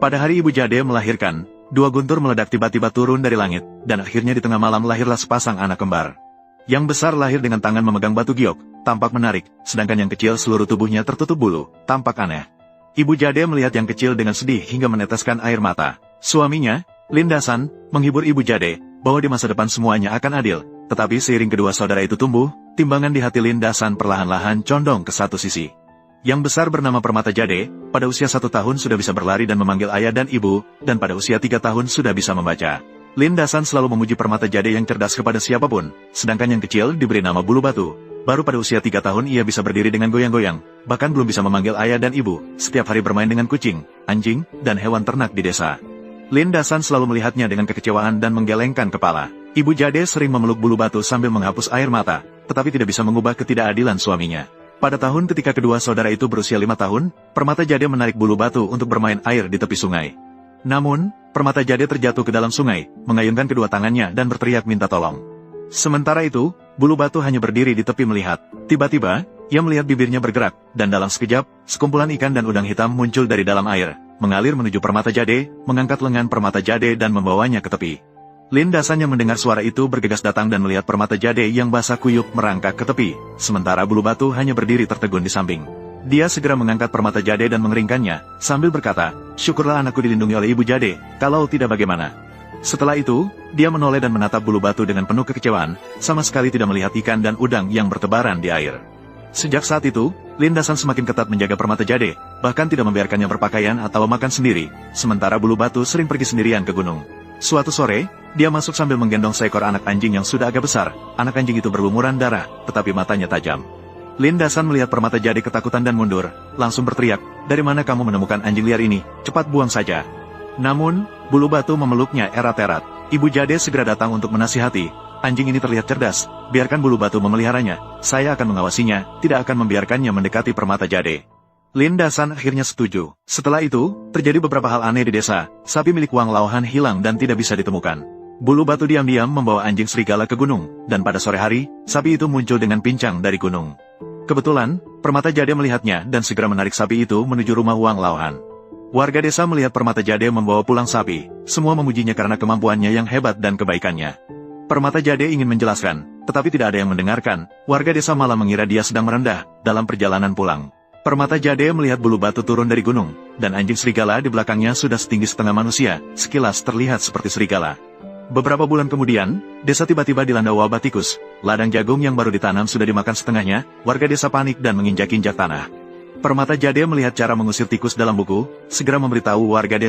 Pada hari Ibu Jade melahirkan, dua guntur meledak tiba-tiba turun dari langit, dan akhirnya di tengah malam lahirlah sepasang anak kembar. Yang besar lahir dengan tangan memegang batu giok, tampak menarik, sedangkan yang kecil seluruh tubuhnya tertutup bulu, tampak aneh. Ibu Jade melihat yang kecil dengan sedih hingga meneteskan air mata. Suaminya, Lin Dasan, menghibur Ibu Jade, bahwa di masa depan semuanya akan adil, tetapi seiring kedua saudara itu tumbuh, timbangan di hati Lin Dasan perlahan-lahan condong ke satu sisi. Yang besar bernama Permata Jade, pada usia 1 tahun sudah bisa berlari dan memanggil ayah dan ibu, dan pada usia 3 tahun sudah bisa membaca. Lin Dasan selalu memuji Permata Jade yang cerdas kepada siapapun, sedangkan yang kecil diberi nama Bulu Batu. Baru pada usia 3 tahun ia bisa berdiri dengan goyang-goyang, bahkan belum bisa memanggil ayah dan ibu, setiap hari bermain dengan kucing, anjing, dan hewan ternak di desa. Lin Dasan selalu melihatnya dengan kekecewaan dan menggelengkan kepala. Ibu Jade sering memeluk Bulu Batu sambil menghapus air mata, tetapi tidak bisa mengubah ketidakadilan suaminya. Pada tahun ketika kedua saudara itu berusia 5 tahun, Permata Jade menarik Bulu Batu untuk bermain air di tepi sungai. Namun, Permata Jade terjatuh ke dalam sungai, mengayunkan kedua tangannya dan berteriak minta tolong. Sementara itu, Bulu Batu hanya berdiri di tepi melihat. Tiba-tiba, ia melihat bibirnya bergerak, dan dalam sekejap, sekumpulan ikan dan udang hitam muncul dari dalam air, mengalir menuju Permata Jade, mengangkat lengan Permata Jade dan membawanya ke tepi. Lin Dasan yang mendengar suara itu bergegas datang dan melihat Permata Jade yang basah kuyup merangkak ke tepi, sementara Bulu Batu hanya berdiri tertegun di samping. Dia segera mengangkat Permata Jade dan mengeringkannya, sambil berkata, "Syukurlah anakku dilindungi oleh Ibu Jade, kalau tidak bagaimana?" Setelah itu, dia menoleh dan menatap Bulu Batu dengan penuh kekecewaan, sama sekali tidak melihat ikan dan udang yang bertebaran di air. Sejak saat itu, Lin Dasan semakin ketat menjaga Permata Jade, bahkan tidak membiarkannya berpakaian atau makan sendiri, sementara Bulu Batu sering pergi sendirian ke gunung. Suatu sore, dia masuk sambil menggendong seekor anak anjing yang sudah agak besar. Anak anjing itu berlumuran darah, tetapi matanya tajam. Lin Dasan melihat Permata Jade ketakutan dan mundur, langsung berteriak, "Dari mana kamu menemukan anjing liar ini? Cepat buang saja." Namun, Bulu Batu memeluknya erat-erat. Ibu Jade segera datang untuk menasihati, "Anjing ini terlihat cerdas, biarkan Bulu Batu memeliharanya. Saya akan mengawasinya, tidak akan membiarkannya mendekati Permata Jade." Lin Dasan akhirnya setuju. Setelah itu, terjadi beberapa hal aneh di desa. Sapi milik Wang Laohan hilang dan tidak bisa ditemukan. Bulu Batu diam-diam membawa anjing serigala ke gunung, dan pada sore hari, sapi itu muncul dengan pincang dari gunung. Kebetulan, Permata Jade melihatnya dan segera menarik sapi itu menuju rumah Wang Laohan. Warga desa melihat Permata Jade membawa pulang sapi, semua memujinya karena kemampuannya yang hebat dan kebaikannya. Permata Jade ingin menjelaskan, tetapi tidak ada yang mendengarkan. Warga desa malah mengira dia sedang merendah dalam perjalanan pulang. Permata Jade melihat Bulu Batu turun dari gunung, dan anjing serigala di belakangnya sudah setinggi setengah manusia, sekilas terlihat seperti serigala. Beberapa bulan kemudian, desa tiba-tiba dilanda wabah tikus. Ladang jagung yang baru ditanam sudah dimakan setengahnya, warga desa panik dan menginjak-injak tanah. Permata Jade melihat cara mengusir tikus dalam buku, segera memberitahu warga desa.